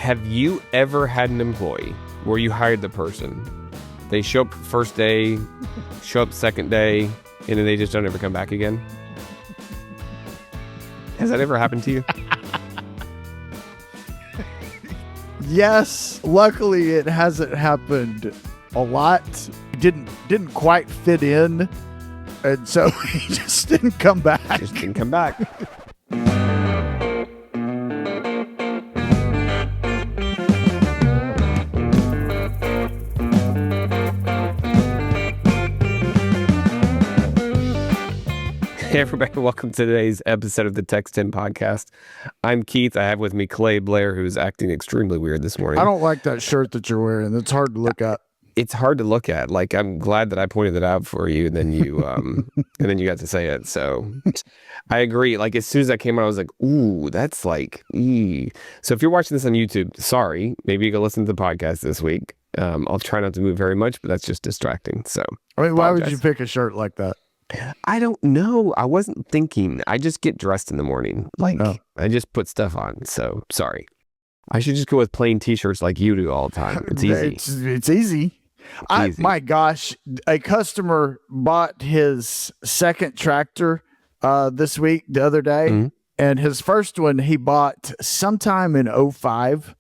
have you ever had an employee where you hired the person, they show up first day, show up second day, and then they just don't ever come back again? Has that ever happened to you? Yes. Luckily, it hasn't happened a lot. Didn't quite fit in, and so he just didn't come back. Just didn't come back. Hey everybody, welcome to today's episode of the TexTenn podcast. I'm Keith. I have with me Clay Blair, who's acting extremely weird this morning. I don't like that shirt that you're wearing. It's hard to look at. It's hard to look at. Like, I'm glad that I pointed it out for you, and then you and then you got to say it. So I agree. Like, as soon as that came out, I was like, ooh, that's like, ee. So if you're watching this on YouTube, sorry, maybe you go listen to the podcast this week. I'll try not to move very much, but that's just distracting. So I mean, why would you pick a shirt like that? I don't know. I wasn't thinking. I just get dressed in the morning. Like, I just put stuff on. So, sorry. I should just go with plain t-shirts like you do all the time. It's easy. It's easy. My gosh, a customer bought his second tractor the other day. And his first one he bought sometime in 2005.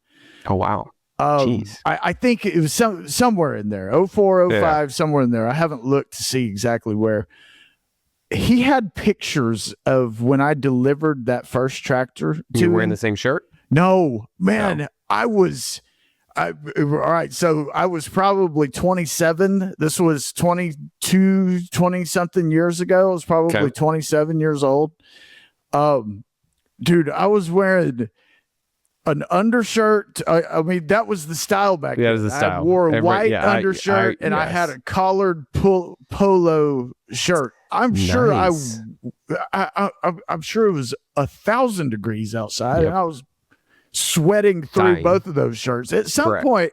Oh, wow. Jeez. I think it was somewhere in there. 2004, 2005, somewhere in there. I haven't looked to see exactly where. He had pictures of when I delivered that first tractor to You wearing him. the same shirt? No, man, all right. So I was probably 27. This was 20 something years ago. I was probably 27 years old. Dude, I was wearing an undershirt. I mean, that was the style back then. That was the style. I wore a white undershirt and I had a collared polo shirt. I'm sure Nice. I'm sure it was 1,000 degrees outside, Yep. and I was sweating through Dying. both of those shirts. At some Correct. point,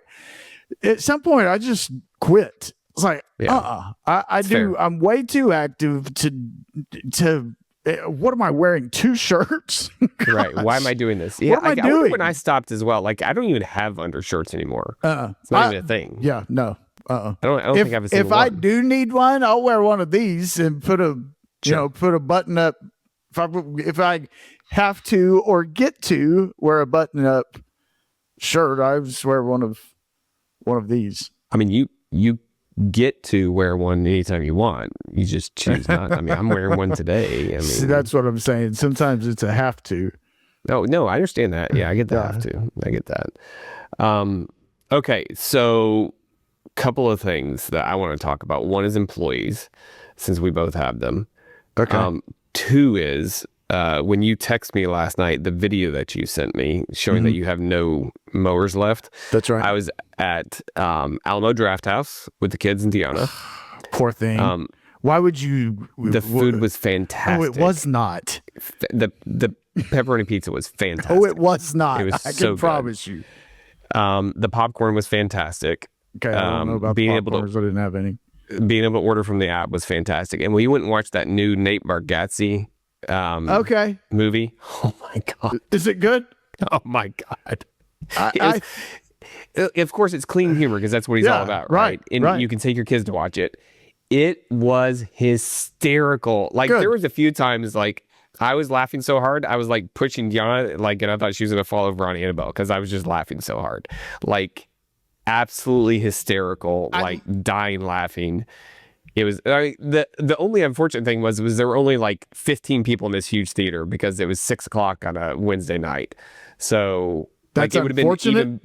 I just quit. It's like, I'm way too active to. What am I wearing? 2 shirts? Right. Why am I doing this? What am I I doing? wonder when I stopped as well. Like, I don't even have undershirts anymore. It's not even a thing. Yeah, no. I don't think I have a single If I one. do need one, I'll wear one of these and put a button up. If I have to or get to wear a button up shirt, I just wear one of these. I mean, you get to wear one anytime you want. You just choose not. I mean, I'm wearing one today. I mean, See, that's what I'm saying. Sometimes it's a have to. No, I understand that. Yeah, I get the have to. I get that. Okay, so couple of things that I want to talk about. One is employees, since we both have them. Okay. 2 is when you text me last night, the video that you sent me showing that you have no mowers left. That's right. I was at Alamo Draft House with the kids and Deanna. Poor thing. Why would you? The food was fantastic. Oh, it was not. The pepperoni pizza was fantastic. Oh, it was not. It was I so can promise you. The popcorn was fantastic. Okay, I don't know about being the able to- popcorns. I didn't have any. Being able to order from the app was fantastic. And we went and watched that new Nate Bargatze Okay. movie. Oh my God. Is it good? Oh my God. I Of course, it's clean humor because that's what he's all about, right? And you can take your kids to watch it. It was hysterical. Like, Good. there was a few times, like, I was laughing so hard, I was, like, pushing Deanna, like, and I thought she was going to fall over on Annabelle because I was just laughing so hard. Like, absolutely hysterical, like, dying laughing. It was the only unfortunate thing was there were only like 15 people in this huge theater because it was 6:00 on a Wednesday night. So That's like, it would have been unfortunate.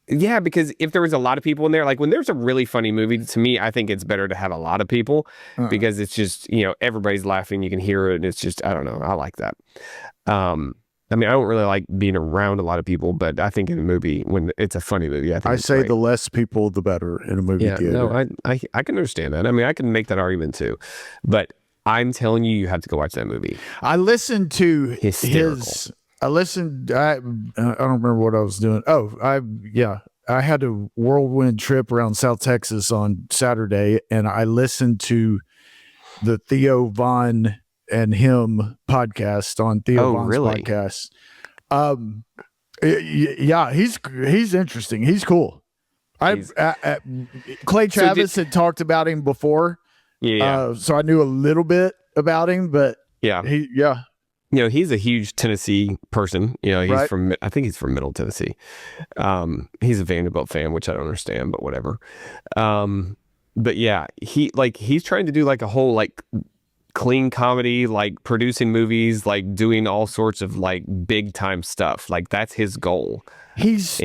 yeah, because if there was a lot of people in there, like when there's a really funny movie, to me, I think it's better to have a lot of people because it's just, everybody's laughing, you can hear it, and it's just, I don't know, I like that. I mean, I don't really like being around a lot of people, but I think in a movie, when it's a funny movie, I say the less people, the better in a movie theater. No, I can understand that. I mean, I can make that argument too, but I'm telling you, you have to go watch that movie. I listened to Hysterical. I don't remember what I was doing. I had a whirlwind trip around South Texas on Saturday, and I listened to the Theo Von and him podcast on Theo Von's podcast. Yeah, he's interesting. He's cool. Clay Travis had talked about him before. Yeah. So I knew a little bit about him, but Yeah. He's a huge Tennessee person. He's from, I think he's from Middle Tennessee. He's a Vanderbilt fan, which I don't understand, but whatever. But yeah, he's trying to do like a whole like clean comedy, like producing movies, like doing all sorts of like big time stuff. Like that's his goal. He's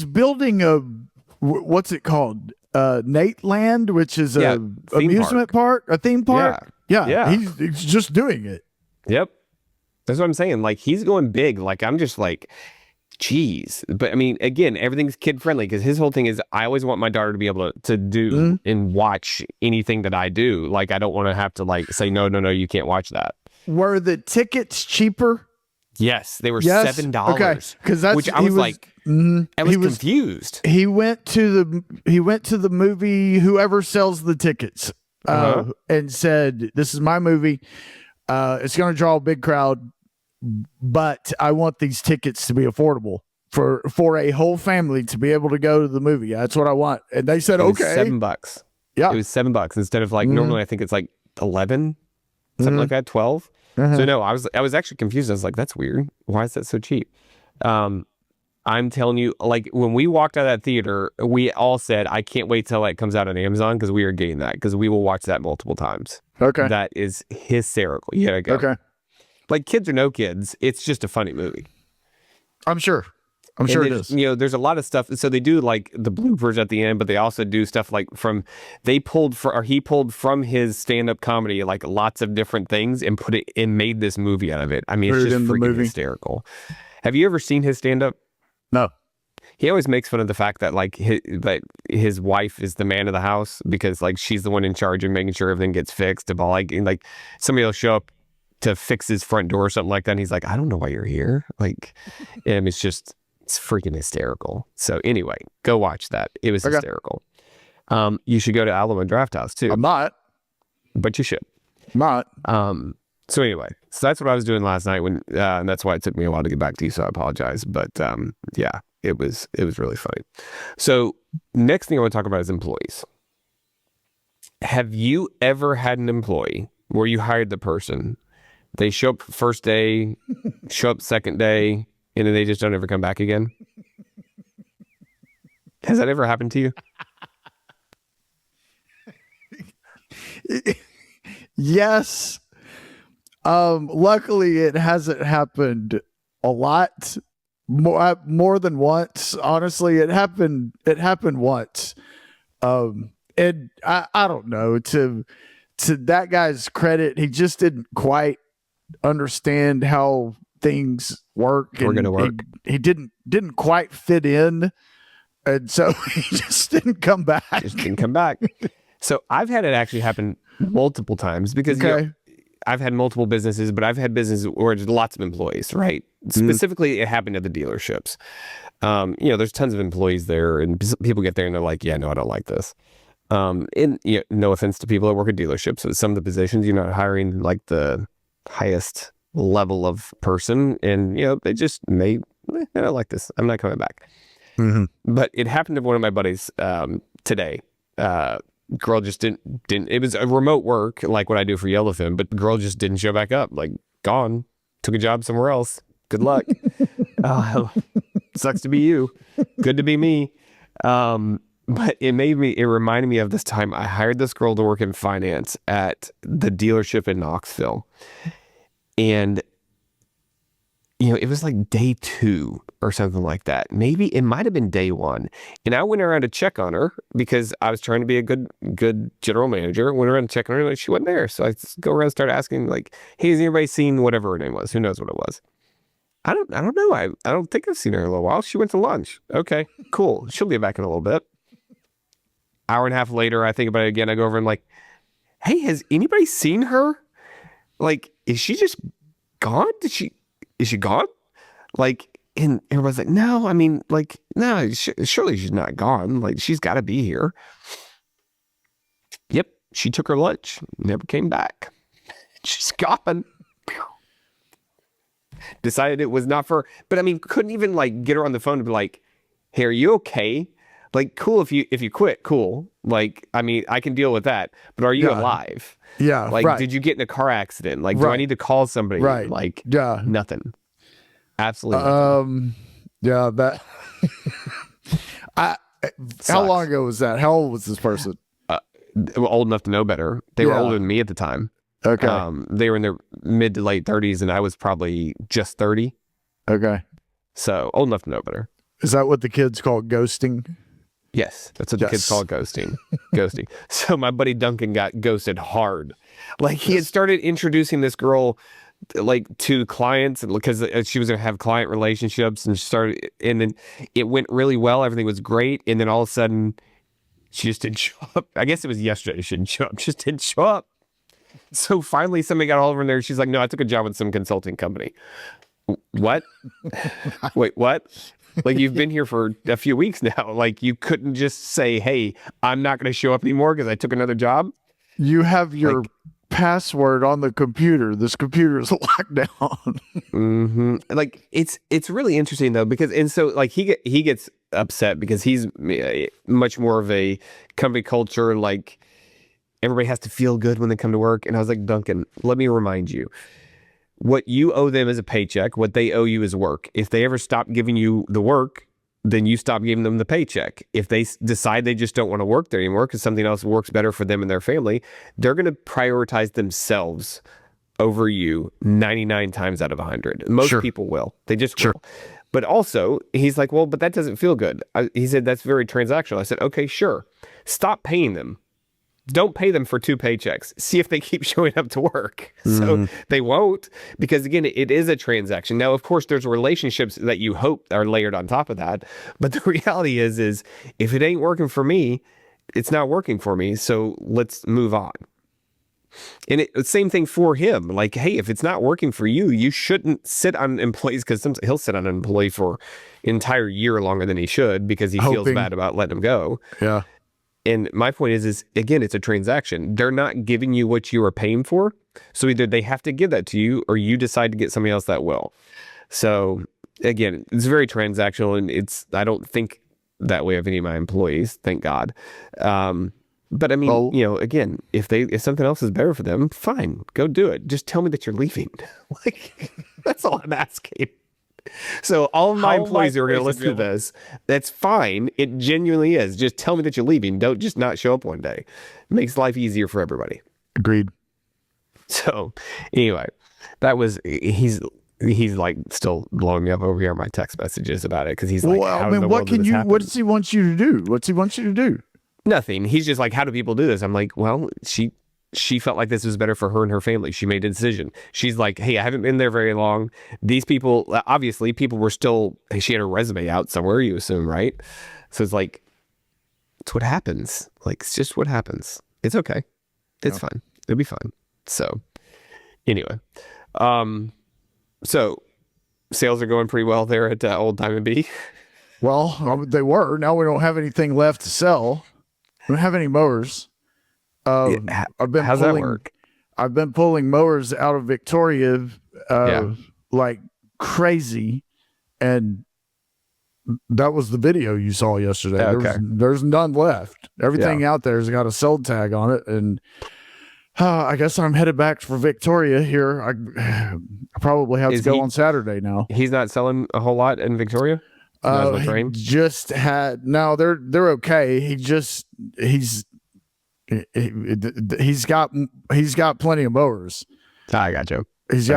building what's it called? Nate Land, which is a amusement park, a theme park. Yeah. He's just doing it. Yep. That's what I'm saying. Like he's going big. Like I'm just like, geez. But I mean, again, everything's kid friendly because his whole thing is I always want my daughter to be able to do and watch anything that I do. Like I don't want to have to like say, no, you can't watch that. Were the tickets cheaper? Yes, they were $7. Okay, because that's which I was like, I was confused. He went to the movie. Whoever sells the tickets, and said, "This is my movie. It's going to draw a big crowd, but I want these tickets to be affordable for a whole family to be able to go to the movie. That's what I want." And they said, "Okay, $7." Yeah, it was $7 instead of like normally I think it's like 11, something like that, 12. So no, I was actually confused. I was like, that's weird. Why is that so cheap? I'm telling you, like when we walked out of that theater, we all said, I can't wait till it comes out on Amazon because we are getting that because we will watch that multiple times. Okay. That is hysterical. You gotta go. Okay. Like kids or no kids, it's just a funny movie. I'm sure it is. There's a lot of stuff. So they do like the bloopers at the end, but they also do stuff like he pulled from his stand-up comedy, like lots of different things and made this movie out of it. I mean, it's just freaking hysterical. Have you ever seen his stand-up? No. He always makes fun of the fact that like his wife is the man of the house because like she's the one in charge of making sure everything gets fixed. Like somebody will show up to fix his front door or something like that. And he's like, I don't know why you're here. Like, and it's freaking hysterical. So anyway, go watch that. It was hysterical. You should go to Alamo Draft House too. I'm not. But you should. I'm not. So anyway, so that's what I was doing last night and that's why it took me a while to get back to you. So I apologize. But yeah, it was really funny. So next thing I want to talk about is employees. Have you ever had an employee where you hired the person, they show up first day, show up second day, and then they just don't ever come back again? Has that ever happened to you? Yes. Luckily it hasn't happened a lot. More than once. Honestly, it happened once. And I don't know, to that guy's credit, he just didn't quite understand how things work. We're going to work. He didn't quite fit in. And so he just didn't come back. So I've had it actually happen multiple times because I've had multiple businesses, but I've had businesses where there's lots of employees, right? Specifically, it happened at the dealerships. There's tons of employees there and people get there and they're like, yeah, no, I don't like this. And no offense to people that work at dealerships, but some of the positions, you're not hiring like the highest level of person. And, they just I don't like this. I'm not coming back. But it happened to one of my buddies today. Girl just didn't, it was a remote work like what I do for Yellowfin, but the girl just didn't show back up, like gone, took a job somewhere else. Good luck. Sucks to be you. Good to be me. But it reminded me of this time I hired this girl to work in finance at the dealership in Knoxville. And, it was like day 2 or something like that. Maybe it might have been day 1. And I went around to check on her because I was trying to be a good general manager. Went around to check on her and she wasn't there. So I go around and start asking like, hey, has anybody seen whatever her name was? Who knows what it was? I don't know. I don't think I've seen her in a little while. She went to lunch. Okay, cool. She'll be back in a little bit. Hour and a half later, I think about it again. I go over and like, hey, has anybody seen her? Like, is she just gone? Is she gone? Like, and everybody's like, no, I mean, like, no, surely she's not gone. Like, she's got to be here. Yep, she took her lunch, never came back. She's gone. decided it was not for, but I mean, couldn't even like get her on the phone to be like, hey, are you okay? Like, cool if you quit, cool. Like, I mean, I can deal with that, but are you alive? Yeah. Like, right. did you get in a car accident? Like, do I need to call somebody? Right. Like, yeah. nothing. Absolutely nothing. Yeah, that how long ago was that? How old was this person? Old enough to know better. They were older than me at the time. Okay. They were in their mid to late 30s, and I was probably just 30. Okay. So old enough to know better. Is that what the kids call ghosting? Yes, that's what the kids call ghosting. Ghosting. So my buddy Duncan got ghosted hard. Like he had started introducing this girl like to clients because she was going to have client relationships, and and then it went really well. Everything was great. And then all of a sudden she just didn't show up. I guess it was yesterday. She didn't show up. Just didn't show up. So finally somebody got all over in there. She's like, no, I took a job with some consulting company. What? Wait, what? Like, you've been here for a few weeks now. Like, you couldn't just say, hey, I'm not going to show up anymore because I took another job. You have your password on the computer. This computer is locked down. Like, it's really interesting, though, because, and so, like, he gets upset because he's much more of a company culture, like, everybody has to feel good when they come to work. And I was like, Duncan, let me remind you. What you owe them is a paycheck. What they owe you is work. If they ever stop giving you the work, then you stop giving them the paycheck. If they decide they just don't want to work there anymore because something else works better for them and their family, they're going to prioritize themselves over you 99 times out of 100. Most people will. They just will. But also, he's like, well, but that doesn't feel good. He said, that's very transactional. I said, okay, sure. Stop paying them. Don't pay them for 2 paychecks. See if they keep showing up to work. So they won't, because again, it is a transaction. Now, of course, there's relationships that you hope are layered on top of that. But the reality is if it ain't working for me, it's not working for me. So let's move on. And same thing for him. Like, hey, if it's not working for you, you shouldn't sit on employees, because he'll sit on an employee for an entire year longer than he should because he feels bad about letting him go. Yeah. And my point is again, it's a transaction. They're not giving you what you are paying for. So either they have to give that to you or you decide to get somebody else that will. So again, it's very transactional, and I don't think that way of any of my employees, thank God. But I mean, again, if something else is better for them, fine, go do it. Just tell me that you're leaving. Like, that's all I'm asking. So all of my employees who are going to listen to this, that's fine. It genuinely is. Just tell me that you're leaving. Don't just not show up one day. It makes life easier for everybody. Agreed. So anyway, he's like still blowing me up over here on my text messages about it, because he's like, well, I mean, what does he want you to do? What's he want you to do? Nothing. He's just like, how do people do this? I'm like, well, she felt like this was better for her and her family. She made a decision. She's like, hey, I haven't been there very long. These people, obviously, people were still, she had her resume out somewhere, you assume, right? So it's like, it's what happens. Like, it's just what happens. It's okay. It's fine. It'll be fine. So anyway, so sales are going pretty well there at Old Diamond B. Well, they were. Now we don't have anything left to sell. We don't have any mowers. How's that work? I've been pulling mowers out of Victoria like crazy, and that was the video you saw yesterday. Okay. There's none left. Everything out there's got a sold tag on it, and I guess I'm headed back for Victoria here. I probably have to go on Saturday now. He's not selling a whole lot in Victoria? He just had, no, they're okay. He's got plenty of mowers. I got you. He's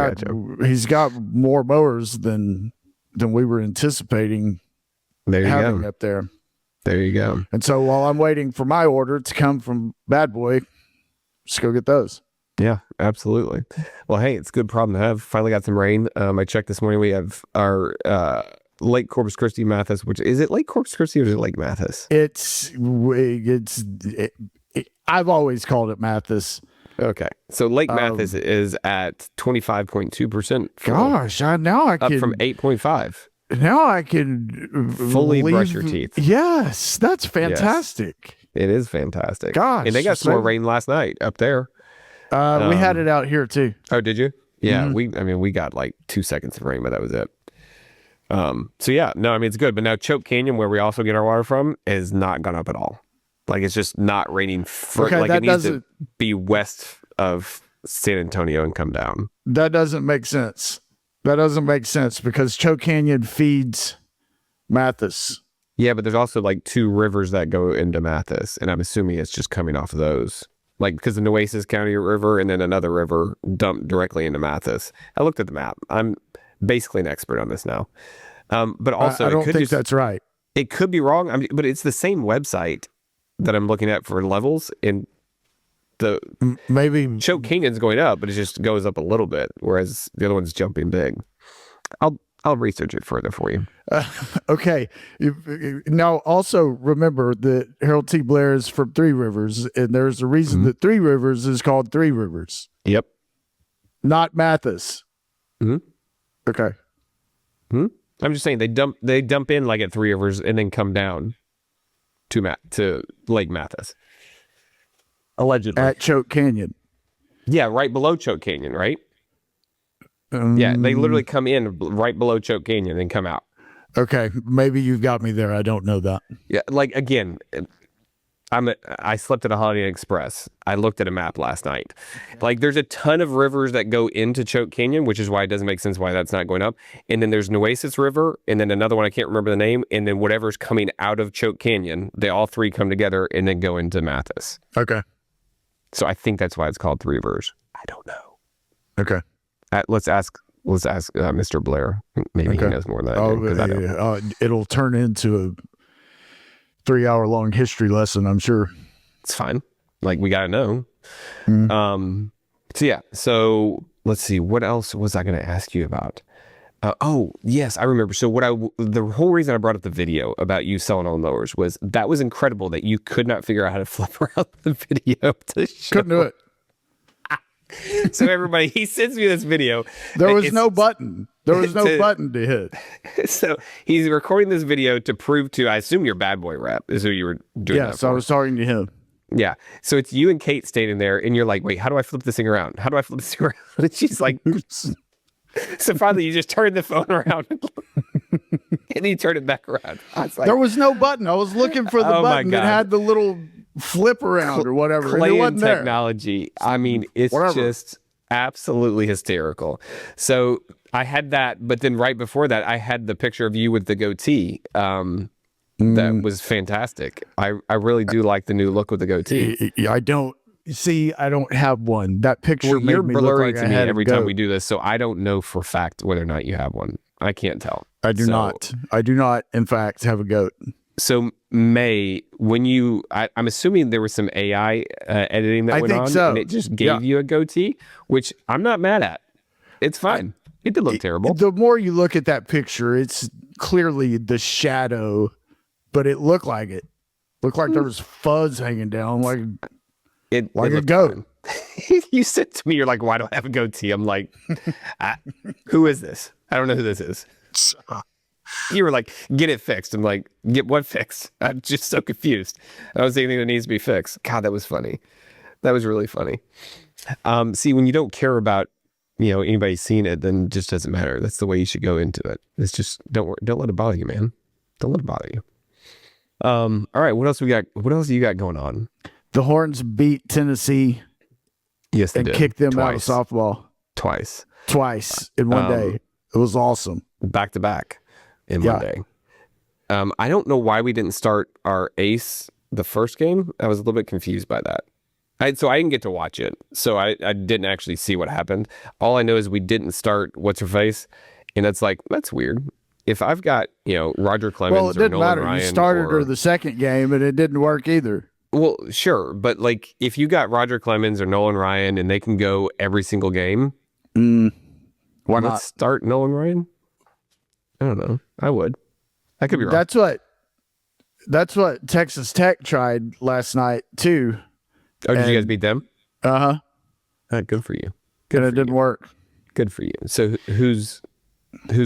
got more mowers than we were anticipating having up there. There you go. And so while I'm waiting for my order to come from Bad Boy, just go get those. Yeah, absolutely. Well, hey, it's a good problem to have. Finally got some rain. I checked this morning. We have our Lake Corpus Christi Mathis, which is it Lake Corpus Christi or is it Lake Mathis? I've always called it Mathis. Okay, so Lake Mathis is at 25.2%. Gosh, now I can up from 8.5. Now I can fully brush your teeth. Yes, that's fantastic. Yes, it is fantastic. Gosh, and they got some more rain last night up there. We had it out here too. Oh, did you? Yeah, we got like 2 seconds of rain, but that was it. So yeah, no, I mean, it's good. But now Choke Canyon, where we also get our water from, is not gone up at all. Like, it's just not raining. Like, it needs to be west of San Antonio and come down. That doesn't make sense. That doesn't make sense because Choke Canyon feeds Mathis. Yeah, but there's also like 2 rivers that go into Mathis, and I'm assuming it's just coming off of those. Like, because the Nueces County River and then another river dumped directly into Mathis. I looked at the map. I'm basically an expert on this now. But also, I don't think that's right. It could be wrong. But it's the same website that I'm looking at for levels, and the maybe Choke Canyon's going up, but it just goes up a little bit, whereas the other one's jumping big. I'll research it further for you. Okay. Now, also remember that Harold T. Blair is from Three Rivers, and there's a reason that Three Rivers is called Three Rivers. Yep. Not Mathis. Okay. I'm just saying they dump in like at Three Rivers and then come down to Lake Mathis. Allegedly. At Choke Canyon. Yeah, right below Choke Canyon, right? Yeah, they literally come in right below Choke Canyon and come out. Okay, maybe you've got me there. I don't know that. Yeah, like, again, I slept at a Holiday Inn Express. I looked at a map last night. Like, there's a ton of rivers that go into Choke Canyon, which is why it doesn't make sense why that's not going up. And then there's Nueces River, and then another one, I can't remember the name, and then whatever's coming out of Choke Canyon, they all 3 come together and then go into Mathis. Okay. So I think that's why it's called Three Rivers. I don't know. Okay. Let's ask Mr. Blair. Maybe he knows more than I do. I don't. It'll turn into a 3-hour-long history lesson, I'm sure. It's fine. Like, we got to know. So yeah. So let's see. What else was I going to ask you about? Oh, yes, I remember. So the whole reason I brought up the video about you selling on mowers was that was incredible that you could not figure out how to flip around the video to show. Couldn't do it. So everybody, he sends me this video. There was no button. There was no button to hit. So he's recording this video to prove to, I assume your bad boy rap is who you were doing that for. I was talking to him. Yeah. So it's you and Kate standing there, and you're like, wait, how do I flip this thing around? How do I flip this thing around? And she's like, so finally you just turn the phone around and you turn it back around. I was like, there was no button. I was looking for the button that had the little flip around or whatever. Clay and technology. I mean, it's just absolutely hysterical. So I had that, but then right before that, I had the picture of you with the goatee. That was fantastic. I really do like the new look with the goatee. I don't have one. That picture you're made me blurry look like to me every time we do this, so I don't know for fact whether or not you have one. I can't tell. I do not. I do not, in fact, have a goat. So May, when I'm assuming there was some AI editing that went on, and it just gave you a goatee, which I'm not mad at. It's fine. It did look terrible. The more you look at that picture, it's clearly the shadow, but it looked like it. Looked like there was fuzz hanging down, like a goat. You said to me, you're like, why do I have a goatee? I'm like, who is this? I don't know who this is. You were like, get it fixed. I'm like, get what fixed? I'm just so confused. I don't see anything that needs to be fixed. God, that was funny. That was really funny. See, when you don't care about, anybody seeing it, then it just doesn't matter. That's the way you should go into it. It's just, don't let it bother you, man. Don't let it bother you. All right. What else we got? What else you got going on? The Horns beat Tennessee. Yes, they did. And kicked them out of softball. Twice in one day. It was awesome. Back to back in one day. I don't know why we didn't start our ace the first game. I was a little bit confused by that. So I didn't get to watch it. So I didn't actually see what happened. All I know is we didn't start what's-her-face. And it's like, that's weird. If I've got, Roger Clemens or Nolan Ryan. You started her the second game and it didn't work either. Well, sure. But like, if you got Roger Clemens or Nolan Ryan and they can go every single game, why not? Let's start Nolan Ryan? I don't know. I would. I could be wrong. That's what Texas Tech tried last night too. Oh, did you guys beat them? Uh-huh. Good for you. And it didn't work. Good for you. So who's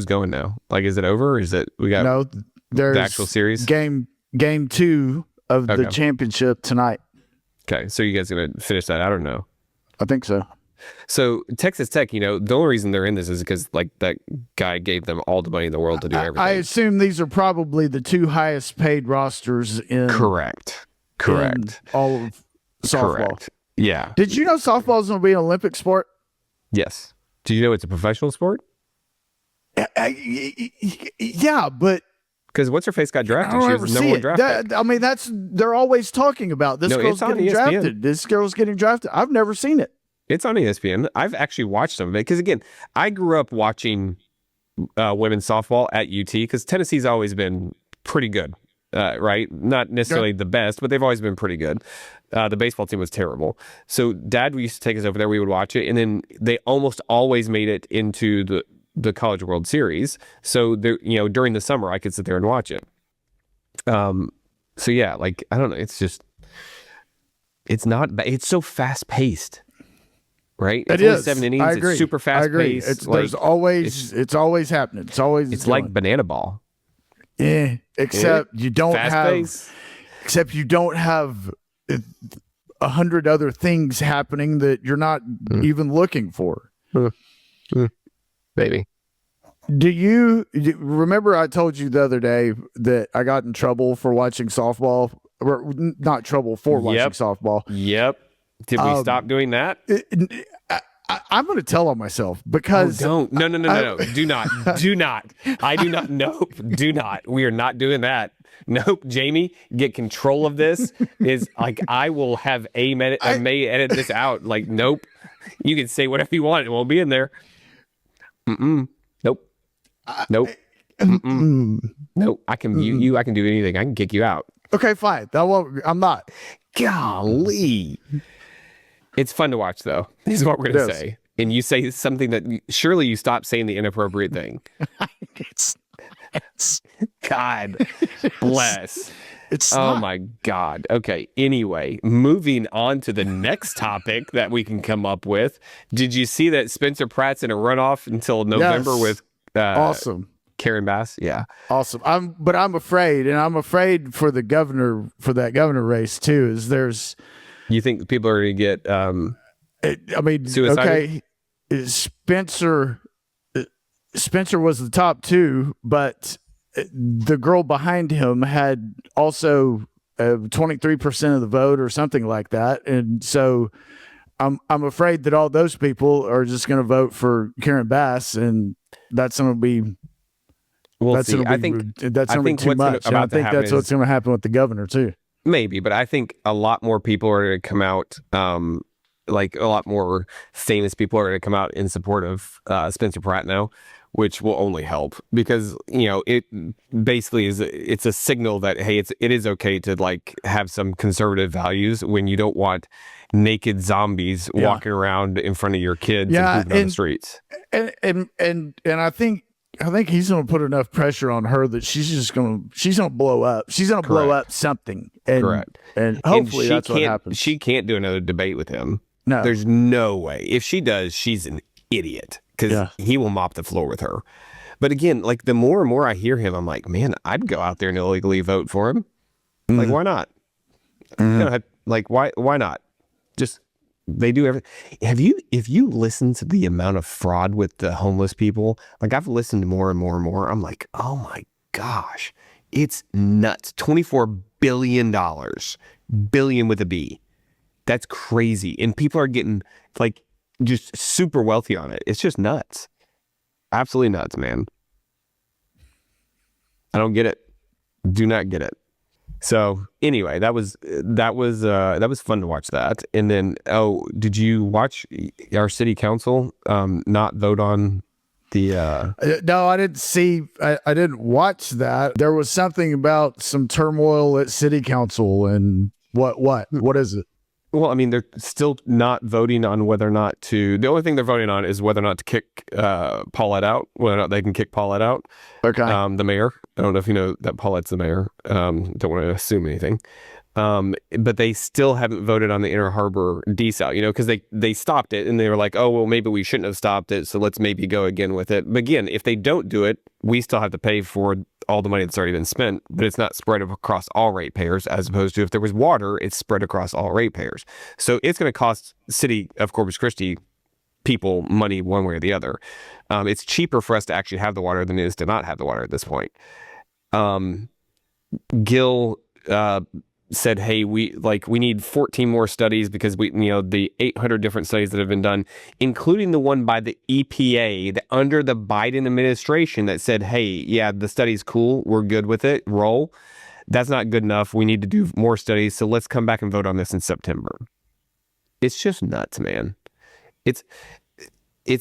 going now? Like, is it over? Or is it there's the actual series? Game 2 of the championship tonight. Okay, so you guys gonna finish that out or no? I think so. So Texas Tech, the only reason they're in this is because like that guy gave them all the money in the world to do everything. I assume these are probably the 2 highest paid rosters in Correct. in all of softball. Correct. Yeah. Did you know softball is going to be an Olympic sport? Yes. Do you know it's a professional sport? Yeah, but because what's her face got drafted? She was the number 1 draft pick. I mean, they're always talking about this girl's getting drafted. This girl's getting drafted. I've never seen it. It's on ESPN. I've actually watched some of it because, again, I grew up watching women's softball at UT because Tennessee's always been pretty good, right? Not necessarily the best, but they've always been pretty good. The baseball team was terrible. So Dad used to take us over there. We would watch it, and then they almost always made it into the College World Series. So during the summer, I could sit there and watch it. So yeah, like I don't know. It's just it's so fast paced. Right? It is. 7 innings. I agree. It's super fast paced. It's always happening. It's like banana ball. Yeah. Except you don't have pace. Except you don't have 100 other things happening that you're not even looking for. Maybe. Do you remember I told you the other day that I got in trouble for watching softball? Or not trouble for watching softball. Yep. Did we stop doing that? I'm going to tell on myself because don't. No. Do not. Do not. I do not. Nope. Do not. We are not doing that. Nope. Jamie, get control of this. Is like I will have may edit this out. Like nope. You can say whatever you want. It won't be in there. Nope. Nope. Nope. I can mute you. I can do anything. I can kick you out. Okay, fine. I'm not. Golly. It's fun to watch, though, is what we're going to say. And you say something that surely you stop saying the inappropriate thing. God bless. Oh, my God. Okay. Anyway, moving on to the next topic that we can come up with. Did you see that Spencer Pratt's in a runoff until November with awesome Karen Bass? Yeah. Awesome. I'm afraid for the governor, for that governor race, too, is there's... You think people are going to get suicided? Okay, Spencer was the top 2, but the girl behind him had also 23% of the vote or something like that. And so I'm afraid that all those people are just going to vote for Karen Bass, and that's going to be that's going to be too much. And I think that's what's going to happen with the governor too. Maybe, but I think a lot more people are going to come out, like a lot more famous people are going to come out in support of Spencer Pratt now, which will only help because, it basically it's a signal that, hey, it is okay to like have some conservative values when you don't want naked zombies walking around in front of your kids and pooping on the streets. And I think he's going to put enough pressure on her that she's going to blow up. She's going to blow up something. Correct. And hopefully that's what happens. She can't do another debate with him. No. There's no way. If she does, she's an idiot because he will mop the floor with her. But again, like the more and more I hear him, I'm like, man, I'd go out there and illegally vote for him. Like, why not? Why not? Just they do everything. If you listen to the amount of fraud with the homeless people, like I've listened more and more and more, I'm like, oh my gosh, it's nuts. $24 billion, billion with a B. That's crazy. And people are getting like just super wealthy on it. It's just nuts. Absolutely nuts, man. I don't get it. Do not get it. So anyway, that was fun to watch that. And then, did you watch our city council not vote on the? No, I didn't see. I didn't watch that. There was something about some turmoil at city council, and what is it? Well, I mean, they're still not voting on whether or not to. The only thing they're voting on is whether or not to kick Paulette out. Whether or not they can kick Paulette out. Okay. The mayor. I don't know if you know that Paulette's the mayor. Don't want to assume anything. But they still haven't voted on the Inner Harbor desal. Because they stopped it and they were like, oh well, maybe we shouldn't have stopped it. So let's maybe go again with it. But again, if they don't do it, we still have to pay for all the money that's already been spent, but it's not spread across all ratepayers, as opposed to if there was water, it's spread across all ratepayers. So it's going to cost the city of Corpus Christi people money one way or the other. It's cheaper for us to actually have the water than it is to not have the water at this point. Gil said, hey, we need 14 more studies because the 800 different studies that have been done, including the one by the EPA under the Biden administration that said, hey, yeah, the study's cool. We're good with it. Roll. That's not good enough. We need to do more studies. So let's come back and vote on this in September. It's just nuts, man. It's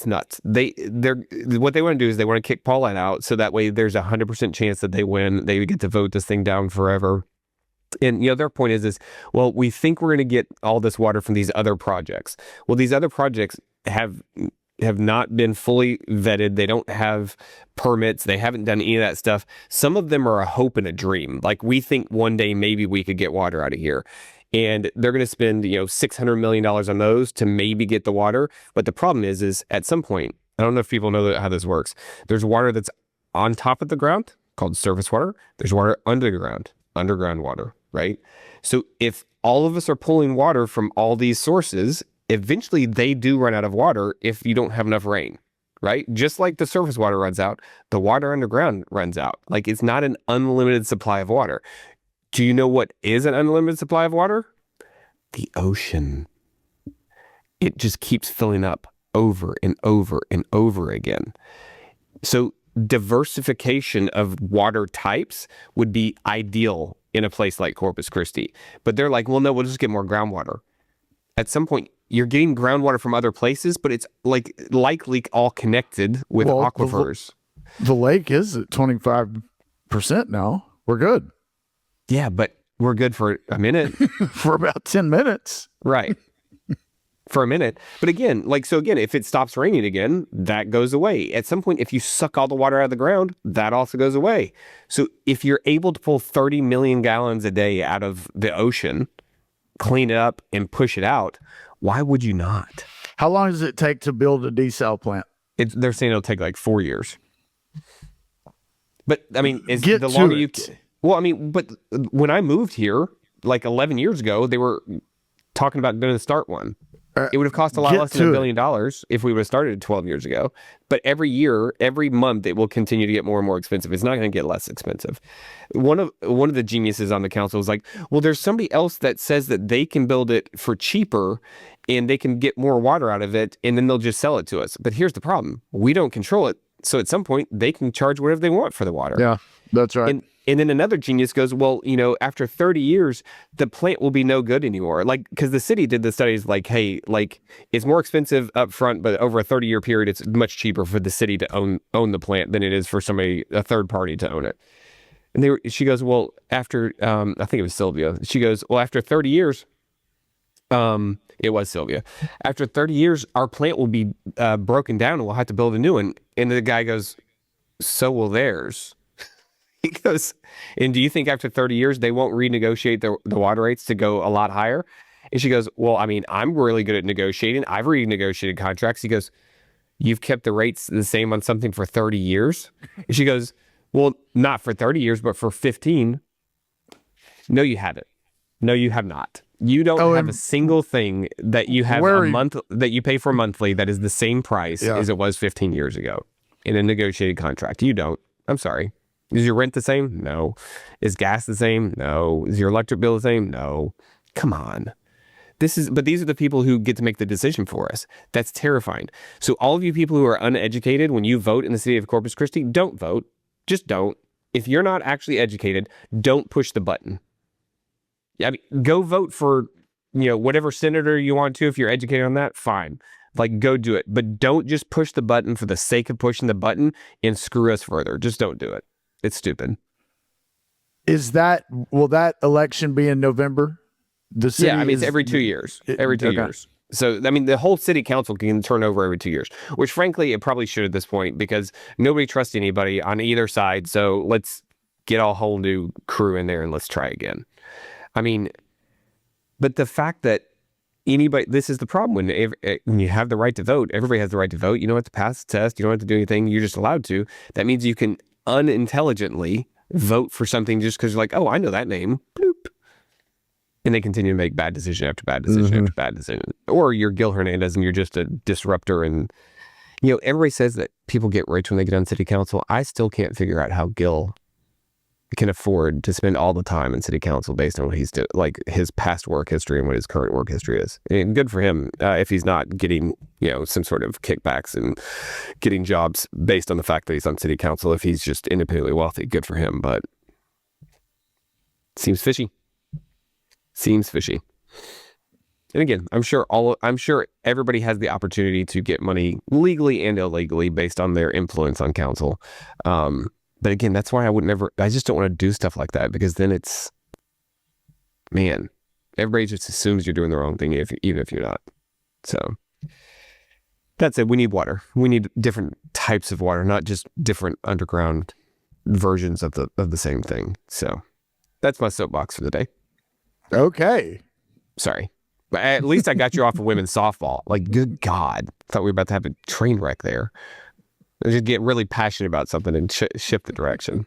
nuts. What they want to do is they want to kick Paulette out so that way there's 100% chance that they win. They get to vote this thing down forever. And their point is, well, we think we're going to get all this water from these other projects. Well, these other projects have not been fully vetted. They don't have permits. They haven't done any of that stuff. Some of them are a hope and a dream. Like, we think one day maybe we could get water out of here. And they're going to spend, $600 million on those to maybe get the water. But the problem is at some point, I don't know if people know how this works. There's water that's on top of the ground called surface water. There's water underground water, right? So if all of us are pulling water from all these sources, eventually they do run out of water if you don't have enough rain, right? Just like the surface water runs out, the water underground runs out. Like, it's not an unlimited supply of water. Do you know what is an unlimited supply of water? The ocean. It just keeps filling up over and over and over again. So diversification of water types would be ideal in a place like Corpus Christi. But they're like, well, no, we'll just get more groundwater. At some point, you're getting groundwater from other places, but it's likely all connected with aquifers. The lake is at 25% now. We're good. Yeah, but we're good for a minute. For about 10 minutes. Right. For a minute. But again, if it stops raining again, that goes away. At some point, if you suck all the water out of the ground, that also goes away. So if you're able to pull 30 million gallons a day out of the ocean, clean it up and push it out, why would you not? How long does it take to build a desal plant? They're saying it'll take like 4 years. But I mean, but when I moved here, like 11 years ago, they were talking about going to start one. It would have cost a lot less than $1 billion if we would have started 12 years ago. But every year, every month, it will continue to get more and more expensive. It's not going to get less expensive. One of the geniuses on the council was like, well, there's somebody else that says that they can build it for cheaper and they can get more water out of it, and then they'll just sell it to us. But here's the problem. We don't control it. So at some point, they can charge whatever they want for the water. Yeah, that's right. And then another genius goes, well, after 30 years, the plant will be no good anymore. Like, because the city did the studies like, hey, like, it's more expensive up front, but over a 30-year period, it's much cheaper for the city to own the plant than it is for a third party to own it. And she goes, well, after, I think it was Sylvia. She goes, well, after 30 years, it was Sylvia. After 30 years, our plant will be broken down and we'll have to build a new one. And the guy goes, so will theirs. He goes, and do you think after 30 years, they won't renegotiate the water rates to go a lot higher? And she goes, well, I mean, I'm really good at negotiating. I've renegotiated contracts. He goes, you've kept the rates the same on something for 30 years? And she goes, well, not for 30 years, but for 15. No, you haven't. No, you have not. You don't have a single thing that you have that you pay for monthly that is the same price as it was 15 years ago in a negotiated contract. You don't. I'm sorry. Is your rent the same? No. Is gas the same? No. Is your electric bill the same? No. Come on. But these are the people who get to make the decision for us. That's terrifying. So all of you people who are uneducated, when you vote in the city of Corpus Christi, don't vote. Just don't. If you're not actually educated, don't push the button. I mean, go vote for, whatever senator you want to. If you're educated on that, fine. Like, go do it. But don't just push the button for the sake of pushing the button and screw us further. Just don't do it. It's stupid. Will that election be in November? It's every 2 years. Every 2 years. So, I mean, the whole city council can turn over every 2 years, which frankly, it probably should at this point because nobody trusts anybody on either side. So let's get a whole new crew in there and let's try again. I mean, but the fact that this is the problem when you have the right to vote, everybody has the right to vote. You don't have to pass the test. You don't have to do anything. You're just allowed to. That means you can unintelligently vote for something just because you're like, oh, I know that name. Bloop. And they continue to make bad decision after bad decision after bad decision. Or you're Gil Hernandez and you're just a disruptor. And, everybody says that people get rich when they get on city council. I still can't figure out how Gil can afford to spend all the time in city council based on what he's doing, like his past work history and what his current work history is. And good for him if he's not getting, some sort of kickbacks and getting jobs based on the fact that he's on city council. If he's just independently wealthy, good for him. But seems fishy. Seems fishy. And again, I'm sure everybody has the opportunity to get money legally and illegally based on their influence on council. But again, that's why I just don't want to do stuff like that, because then everybody just assumes you're doing the wrong thing, even if you're not. So that's it. We need water. We need different types of water, not just different underground versions of the same thing. So that's my soapbox for the day. Okay. Sorry. But at least I got you off of women's softball. Like, good God. Thought we were about to have a train wreck there. I just get really passionate about something and shift the direction.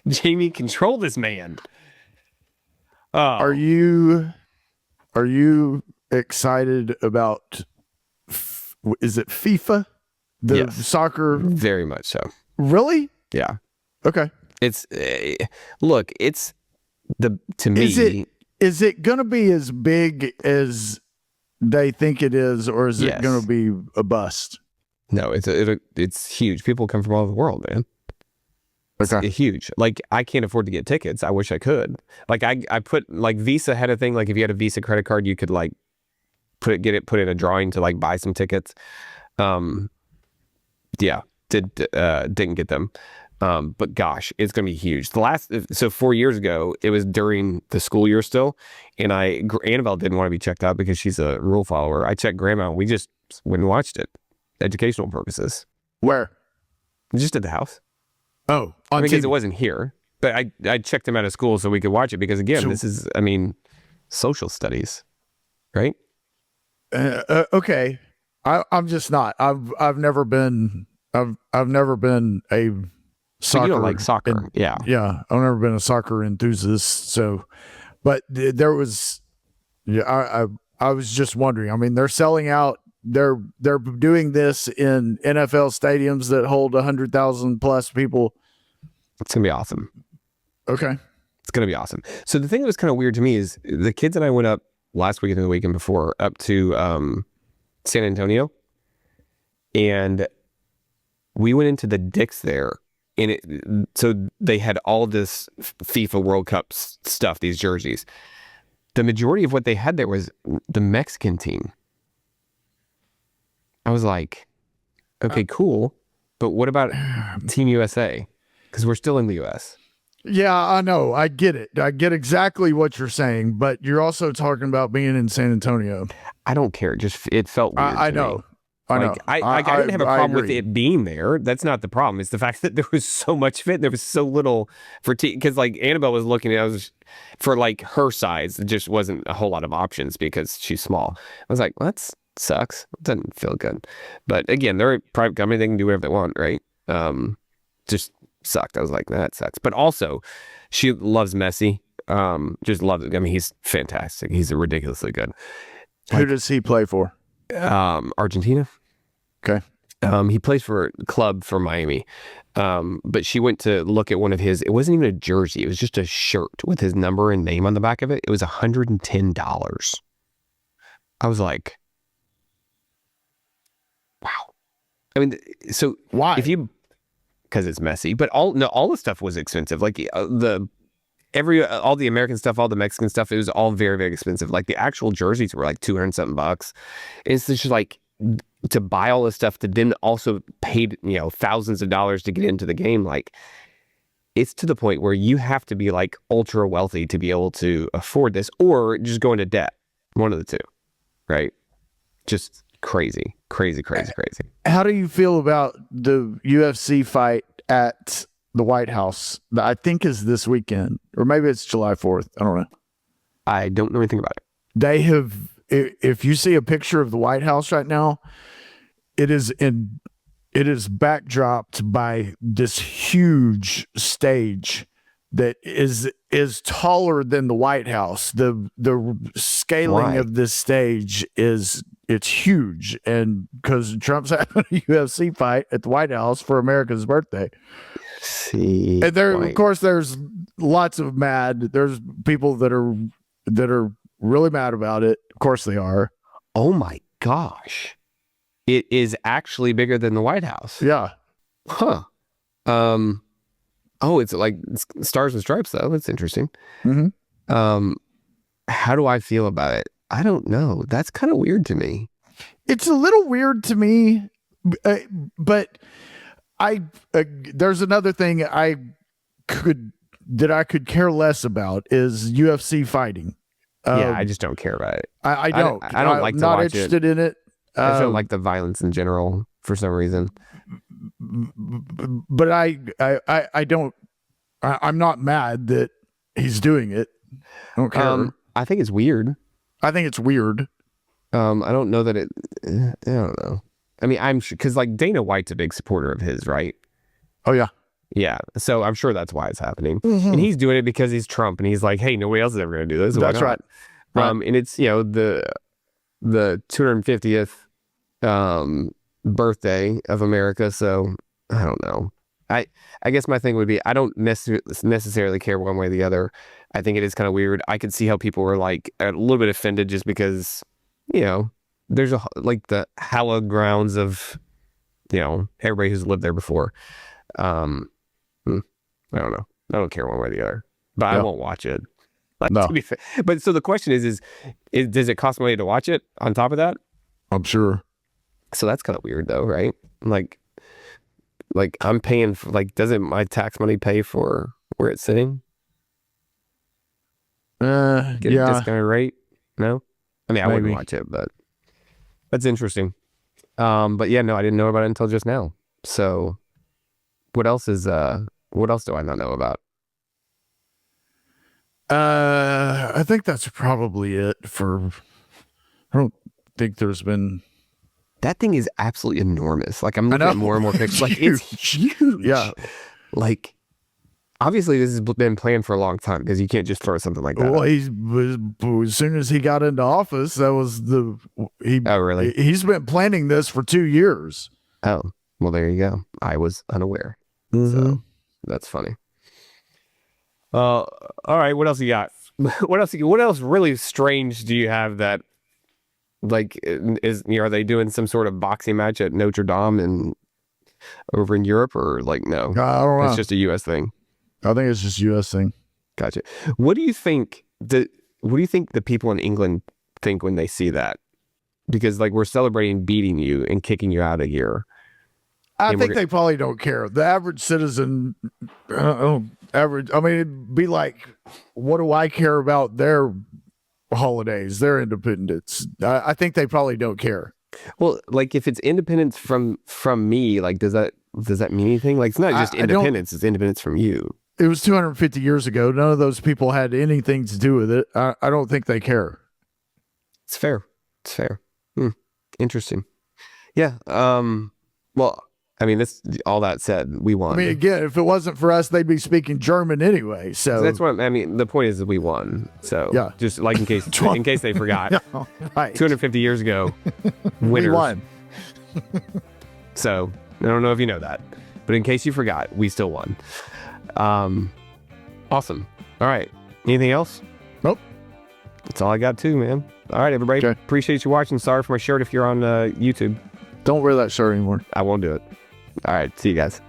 Jamie, control this man. Oh. Are you excited about, is it FIFA? The soccer? Very much so. Really? Yeah. Okay. It's, look, it's to me. Is it going to be as big as they think it is, or is it going to be a bust? No, it's huge. People come from all over the world, man. Okay. It's huge. Like, I can't afford to get tickets. I wish I could. Like, I put, like, Visa had a thing. Like, if you had a Visa credit card, you could like put in a drawing to like buy some tickets. Didn't get them. But gosh, it's going to be huge. 4 years ago, it was during the school year still. And Annabelle didn't want to be checked out because she's a rule follower. I checked Grandma and we just went and watched it. Educational purposes. Where? Just at the house. Oh, on TV. Because it wasn't here. But I checked him out of school so we could watch it because, again, this is, social studies, right? Okay. I'm just not. I've never been a soccer. So you don't like soccer. Yeah. I've never been a soccer enthusiast. So, but there was, I was just wondering. I mean, they're selling out. They're doing this in NFL stadiums that hold 100,000 plus people. It's gonna be awesome. Okay. It's gonna be awesome. So the thing that was kind of weird to me is the kids and I went up last weekend and the weekend before up to San Antonio, and we went into the Dick's there. And so they had all this FIFA World Cup stuff, these jerseys. The majority of what they had there was the Mexican team. I was like, okay, cool. But what about Team USA? Because we're still in the US. Yeah, I know. I get it. I get exactly what you're saying. But you're also talking about being in San Antonio. I don't care. It felt weird. I know. I know. I didn't have a problem with it being there. That's not the problem. It's the fact that there was so much fit. There was so little for because like Annabelle was looking at for like her size. It just wasn't a whole lot of options because she's small. I was like, well, that sucks. It doesn't feel good. But again, they're a private company. They can do whatever they want, right? Just sucked. I was like, that sucks. But also, she loves Messi. Just loves it. I mean, he's fantastic. He's ridiculously good. Who does he play for? Argentina. Okay. He plays for a club for Miami. But she went to look at one of his, it wasn't even a jersey. It was just a shirt with his number and name on the back of it. It was $110. I was like, wow. I mean, so why? Because it's Messi, but all the stuff was expensive. Like all the American stuff, all the Mexican stuff, it was all very, very expensive. Like the actual jerseys were like $200 something bucks. It's just like to buy all this stuff to then also pay, thousands of dollars to get into the game. Like it's to the point where you have to be like ultra wealthy to be able to afford this or just go into debt. One of the two, right? Just crazy. How do you feel about the UFC fight at the White House that I think is this weekend, or maybe it's July 4th. I don't know. I don't know anything about it. They have, if you see a picture of the White House right now, it is backdropped by this huge stage that is taller than the White House. The scaling of this stage it's huge, and because Trump's having a UFC fight at the White House for America's birthday. See, and of course, there's lots of there's people that are really mad about it. Of course, they are. Oh my gosh, it is actually bigger than the White House. Yeah. Huh. Oh, it's like Stars and Stripes, though. That's interesting. Mm-hmm. How do I feel about it? I don't know. That's kind of weird to me. It's a little weird to me, but there's another thing I could care less about is UFC fighting. Yeah, I just don't care about it. I don't. I don't like to not watch interested in it. I don't like the violence in general for some reason. But I don't. I'm not mad that he's doing it. I don't care. I think it's weird. I think it's weird. I don't know that I don't know. I mean, I'm sure because like Dana White's a big supporter of his, right? Oh yeah. Yeah. So I'm sure that's why it's happening. Mm-hmm. And he's doing it because he's Trump, and he's like, hey, nobody else is ever going to do this. That's right. And it's the 250th birthday of America. So I don't know. I guess my thing would be I don't necessarily care one way or the other. I think it is kind of weird. I could see how people were like a little bit offended just because, there's like the hallowed grounds of, everybody who's lived there before. I don't know. I don't care one way or the other, but I won't watch it. Like, no. To be fair. But so the question is does it cost money to watch it on top of that? I'm sure. So that's kind of weird though, right? Like I'm paying for, doesn't my tax money pay for where it's sitting? Get a discounted rate? No? I mean, I wouldn't watch it, but that's interesting. But yeah, no, I didn't know about it until just now. So what else do I not know about? I think that's probably it I don't think there's been. That thing is absolutely enormous. Like I'm looking at more and more pictures. Like it's huge. Yeah. Like obviously this has been planned for a long time because you can't just throw something like that. Well, as soon as he got into office, that was oh really? He's been planning this for 2 years. Oh, well, there you go. I was unaware. Mm-hmm. So that's funny. All right. What else you got? What else really strange do you have that like are they doing some sort of boxing match at Notre Dame and over in Europe or like no? I don't know. It's just a US thing. I think it's just a US thing. Gotcha. What do you think the people in England think when they see that? Because like we're celebrating beating you and kicking you out of here. I think they probably don't care. The average citizen, I mean, it'd be like, what do I care about their holidays, their independence? I think they probably don't care. Well, like if it's independence from me, like does that mean anything? Like it's not just independence; it's independence from you. It was 250 years ago. None of those people had anything to do with it. I don't think they care. It's fair. It's fair. Interesting. Yeah. Well, I mean, all that said, we won. I mean, again, if it wasn't for us, they'd be speaking German anyway. So that's what I mean. The point is that we won. So yeah, just like in case they forgot, no, right. 250 years ago, winners. We won. So I don't know if you know that, but in case you forgot, we still won. Awesome. All right. Anything else? Nope. That's all I got too, man. All right, everybody. Okay. Appreciate you watching. Sorry for my shirt if you're on YouTube. Don't wear that shirt anymore. I won't do it. All right. See you guys.